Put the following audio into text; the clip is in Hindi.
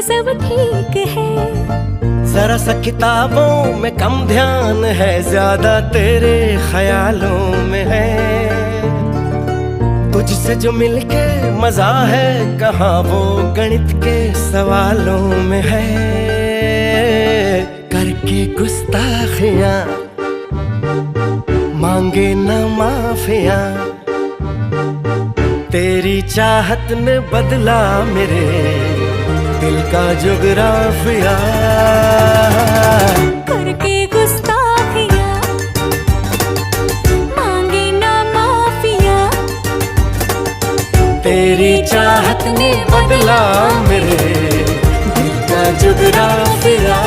सब ठीक है। जरा सा किताबों में कम ध्यान है, ज्यादा तेरे ख्यालों में है। तुझसे जो मिलके मजा है, कहाँ वो गणित के सवालों में है। करके गुस्ताखियां मांगे न माफियां, तेरी चाहत ने बदला मेरे दिल का जुगराफिया। करके गुस्ताखियां मांगे ना माफिया, तेरी चाहत ने बदला मेरे दिल का जुगराफिया।